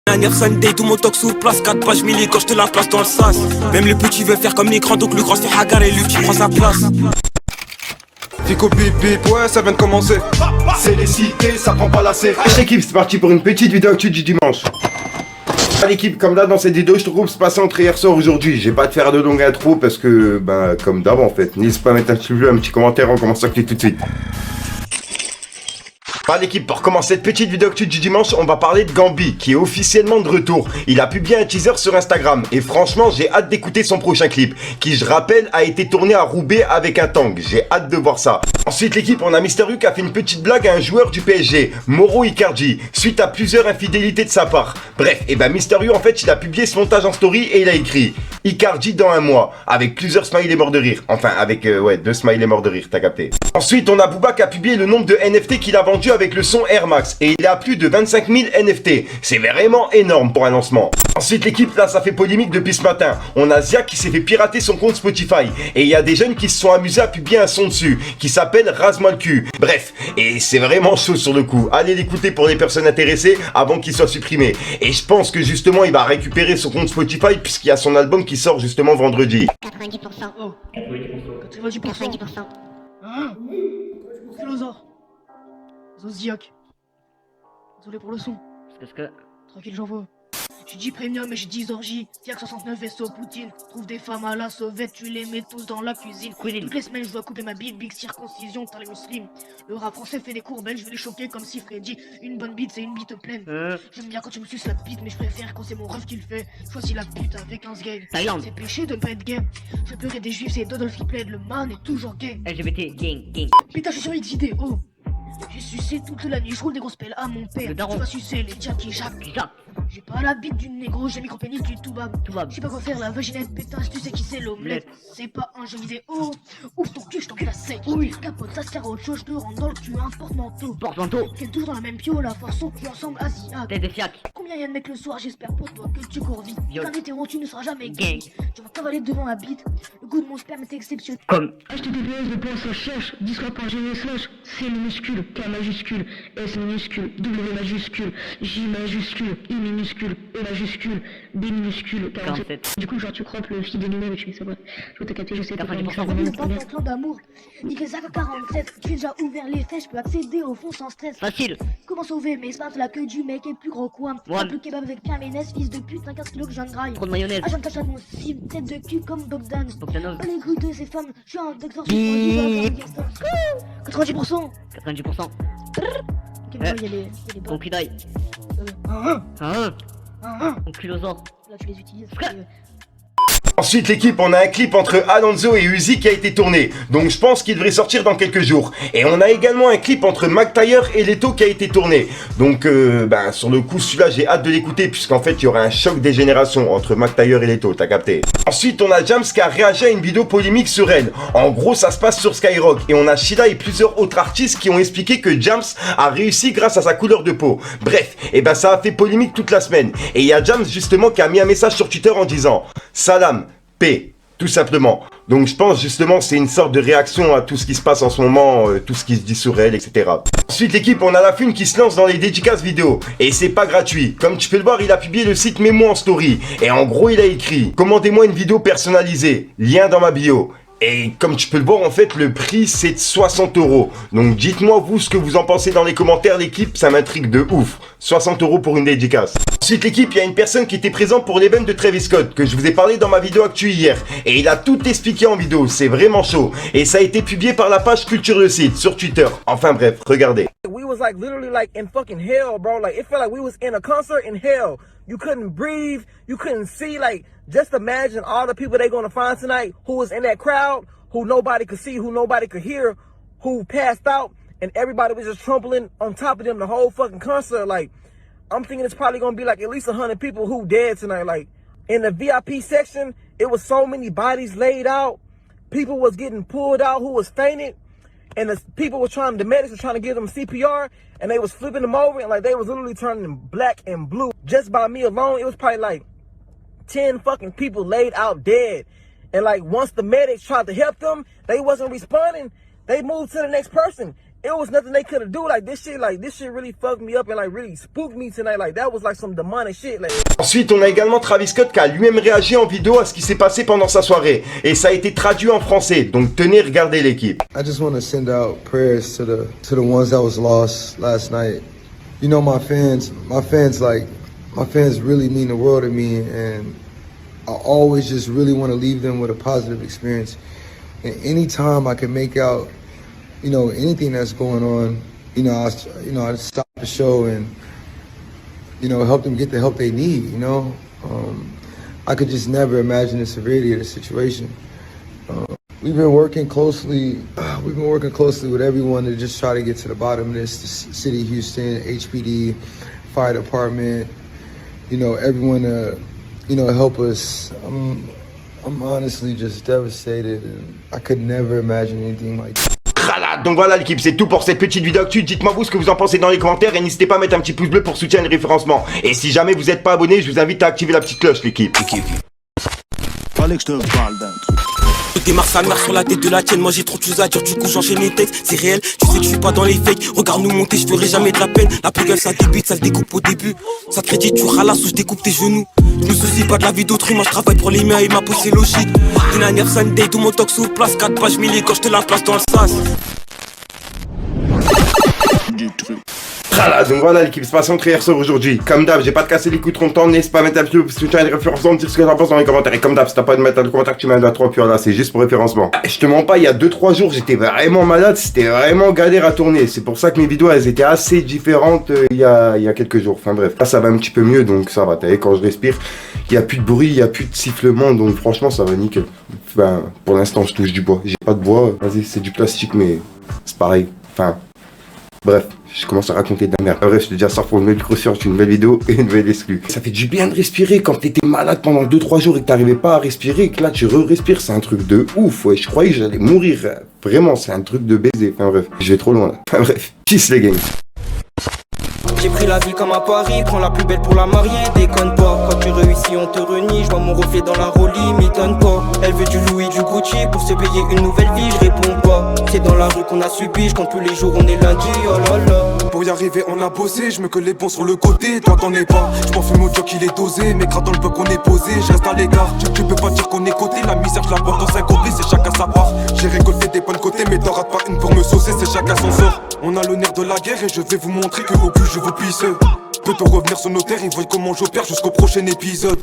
Dernière Sunday, tout mon talk sur place, 4 pages milli quand je te la place dans le sas. Même le petit veut faire comme les grands, donc le grand se fait hagar et le petit prend sa place. Fico bip bip, ouais ça vient de commencer. C'est les cités, ça prend pas la C. L'équipe, c'est parti pour une petite vidéo actu du dimanche. L'équipe, comme là dans cette vidéo, je te trouve se passer entre hier soir aujourd'hui. J'ai pas de faire de longue intro parce que, comme d'hab en fait. N'hésite pas à mettre un petit commentaire, on commence à cliquer tout de suite. L'équipe, pour commencer cette petite vidéo actu du dimanche, on va parler de Gambi, qui est officiellement de retour. Il a publié un teaser sur Instagram, et franchement, j'ai hâte d'écouter son prochain clip, qui, je rappelle, a été tourné à Roubaix avec un tank. J'ai hâte de voir ça. Ensuite, l'équipe, on a Mister U qui a fait une petite blague à un joueur du PSG, Mauro Icardi, suite à plusieurs infidélités de sa part. Bref, Mister U, en fait, il a publié ce montage en story et il a écrit « Icardi dans un mois », avec plusieurs smileys morts de rire. Enfin, avec, 2 smileys morts de rire, t'as capté. Ensuite, on a Booba qui a publié le nombre de NFT qu'il a vendu avec le son Air Max et il a plus de 25 000 NFT. C'est vraiment énorme pour un lancement. Ensuite l'équipe, là ça fait polémique depuis ce matin. On a Zia qui s'est fait pirater son compte Spotify et il y a des jeunes qui se sont amusés à publier un son dessus qui s'appelle Rase-moi le cul. Bref, et c'est vraiment chaud sur le coup. Allez l'écouter pour les personnes intéressées avant qu'il soit supprimé. Et je pense que justement il va récupérer son compte Spotify puisqu'il y a son album qui sort justement vendredi. 90%. Oh. 90%. 90%. Hein? Philosophe. Zodiac. Désolé pour le son. Parce que... Tranquille, j'en veux. J'ai dit premium et j'ai dit orgie. Tiac 69 vaisseau Poutine. Trouve des femmes à la sauvette, tu les mets tous dans la cuisine. Toutes les semaines je dois couper ma bite, big circoncision, t'as les muslims. Le rap français fait des courbelles, je vais les choquer comme si Freddy. Une bonne bite c'est une bite pleine. J'aime bien quand tu me suces la bite, mais je préfère quand c'est mon ref qui le fait. Choisis la pute avec un sgay. C'est péché de ne pas être gay. Je pleurais des juifs, c'est Dodolph qui plaide, le man est toujours gay. LGBT, gang. Putain, je suis sur XID, oh. J'ai sucé toute la nuit, je roule des grosses pelles à mon père. Tu vas sucer les Jackie Jacques. J'ai pas la bite du négro, j'ai micro-pénis du toubab. Je sais pas quoi faire, la vaginette pétasse, tu sais qui c'est l'omelette. C'est pas un jeu vidéo. Ouvre ton cul, je t'encule la sec. Capote, ça sert à autre chose, je te rentre dans le cul, un porte-manteau. Qu'elle toujours dans la même pio, la force au cul ensemble, asiaque. Tête de fiac. Combien y'a de mecs le soir, j'espère pour toi que tu cours vite. Qu'un hétéro, tu ne seras jamais gang. Tu vas cavaler devant la bite. Le goût de mon sperme est exceptionnel. Comme HTTPS, le point ça cherche, discord.gv slash C minuscule, K majuscule, S minuscule, W majuscule, J majuscule, I minuscule, E majuscule, B minuscule, 47. Du coup, genre, tu crois que le fil des numéros, tu fais ça, bref. Je te capter, je sais pas. Ne pas ton clan d'amour. Nique les AK 47. Tu as déjà ouvert les fesses, je peux accéder au fond sans stress. facile. Comment sauver mes smarts, la queue du mec est plus gros quoi. Le kebab avec plein ménès, fils de pute, 15 kilos que j'en graille. Trop de mayonnaise. Ah, j'en tâche à mon cible, tête de cul comme Bogdan. Bogdanov. Pas les couilles de ces femmes, je suis un exorciste. 90%. 90%. Ok, bon, il y a les Bon cul d'ail. Enculosant. Là, tu les utilises. Ensuite l'équipe, on a un clip entre Alonso et Uzi qui a été tourné, donc je pense qu'il devrait sortir dans quelques jours. Et on a également un clip entre McTyre et Leto qui a été tourné. Donc sur le coup celui-là j'ai hâte de l'écouter puisqu'en fait il y aura un choc des générations entre McTyre et Leto, t'as capté. Ensuite on a Jams qui a réagi à une vidéo polémique sur elle. En gros ça se passe sur Skyrock et on a Sheila et plusieurs autres artistes qui ont expliqué que Jams a réussi grâce à sa couleur de peau. Bref, ça a fait polémique toute la semaine. Et il y a Jams justement qui a mis un message sur Twitter en disant « Salam ». P, tout simplement. Donc je pense justement c'est une sorte de réaction à tout ce qui se passe en ce moment, tout ce qui se dit sur elle, etc. Ensuite l'équipe, on a la Fune qui se lance dans les dédicaces vidéo. Et c'est pas gratuit. Comme tu peux le voir, il a publié le site Memo en story. Et en gros il a écrit « Commandez-moi une vidéo personnalisée, lien dans ma bio ». Et comme tu peux le voir, en fait, le prix, c'est de 60 €. Donc, dites-moi, vous, ce que vous en pensez dans les commentaires, l'équipe, ça m'intrigue de ouf. 60 € pour une dédicace. Ensuite, l'équipe, il y a une personne qui était présente pour l'event de Travis Scott, que je vous ai parlé dans ma vidéo actu hier. Et il a tout expliqué en vidéo, c'est vraiment chaud. Et ça a été publié par la page Culture le Site, sur Twitter. Enfin bref, regardez. We was like literally like in fucking hell, bro. Like it felt like we was in a concert in hell. You couldn't breathe, you couldn't see. Like just imagine all the people they're gonna find tonight who was in that crowd, who nobody could see, who nobody could hear, who passed out, and everybody was just trampling on top of them the whole fucking concert. Like I'm thinking it's probably gonna be like at least 100 people who dead tonight. Like in the VIP section, it was so many bodies laid out. People was getting pulled out who was fainted. And the people were the medics were trying to give them CPR, and they was flipping them over, and like they was literally turning black and blue. Just by me alone, it was probably like 10 fucking people laid out dead. And like once the medics tried to help them, they wasn't responding. They moved to the next person. it was nothing they could have do. Like this shit really fucked me up and like really spooked me tonight. Like that was like some demonic shit. Like. Ensuite, on a également Travis Scott qui a lui-même réagi en vidéo à ce qui s'est passé pendant sa soirée. Et ça a été traduit en français. Donc tenez, regardez l'équipe. I just want to send out prayers to the ones that was lost last night. You know, my fans really mean the world to me, and I always just really want to leave them with a positive experience. And anytime I can make out, you know, anything that's going on, I stop the show and, you know, help them get the help they need, you know. I could just never imagine the severity of the situation. We've been working closely with everyone to just try to get to the bottom of this. The city of Houston, HPD, fire department, you know, everyone help us. I'm honestly just devastated, and I could never imagine anything like that. Donc voilà l'équipe, c'est tout pour cette petite vidéo actu. Dites-moi vous ce que vous en pensez dans les commentaires et n'hésitez pas à mettre un petit pouce bleu pour soutenir le référencement. Et si jamais vous n'êtes pas abonné, je vous invite à activer la petite cloche l'équipe. Fallait que je te parle d'un truc. Je démarre sa mère sur la tête de la tienne. Moi j'ai trop de choses à dire, du coup j'enchaîne les textes. C'est réel, tu sais que je suis pas dans les fakes. Regarde nous monter, je ferai jamais de la peine. La plus gueule ça débute, ça se découpe au début. Ça te crédit, tu ralasses ou je découpe tes genoux. Je me soucie pas de la vie d'autrui, moi je travaille pour les miens et ma peau c'est logique. Une dernière Sunday, tout mon talk sur place. 4 pages milliers quand je te la place dans le sas. Donc voilà l'équipe, c'est passé entre hier soir aujourd'hui. Comme d'hab, j'ai pas de casser les coups trop longtemps. N'hésite pas à mettre un petit peu de soutien et de référencement, me dire ce que t'en penses dans les commentaires. Et comme d'hab, si t'as pas de mettre un commentaire, tu mets un 3, puis voilà, c'est juste pour référencement. Je te mens pas, il y a 2-3 jours, j'étais vraiment malade, c'était vraiment galère à tourner. C'est pour ça que mes vidéos, elles étaient assez différentes il y a quelques jours. Enfin bref, là ça va un petit peu mieux, donc ça va. T'as vu, quand je respire, il y a plus de bruit, il y a plus de sifflement, donc franchement ça va nickel. Enfin, pour l'instant, je touche du bois. J'ai pas de bois, vas-y, c'est du plastique, mais c'est pareil. Enfin, bref. Je commence à raconter de la merde. Bref, je te dis à ça pour une nouvelle micro-science, une nouvelle vidéo et une nouvelle exclue. Ça fait du bien de respirer quand t'étais malade pendant 2-3 jours et que t'arrivais pas à respirer et que là tu respires, c'est un truc de ouf. Ouais, je croyais que j'allais mourir. Vraiment, c'est un truc de baiser. Enfin bref, je vais trop loin là. Enfin bref, peace les gangs. J'ai pris la vie comme à Paris, prends la plus belle pour la marier, déconne pas. Quand tu réussis on te renie, je vois mon reflet dans la Rollie, m'étonne pas. Elle veut du Louis, du Gucci, pour se payer une nouvelle vie, je réponds pas. C'est dans la rue qu'on a subi, je compte tous les jours, on est lundi, oh là là. Pour y arriver on a bossé, je me colle les bons sur le côté, toi t'en es pas. Je m'en fume au job il est dosé, mais gras dans le peu qu'on est posé, je reste à l'écart. Tu peux pas dire qu'on est coté, la misère je la porte dans 5 côtés, c'est chacun sa part. J'ai récolté des bonnes côtés, mais t'en rates pas une pour me saucer, c'est chacun son sort. On a le nerf de la guerre et je vais vous montrer que au plus je vous pisse. Peut-on revenir sur nos terres, ils voient comment j'opère jusqu'au prochain épisode.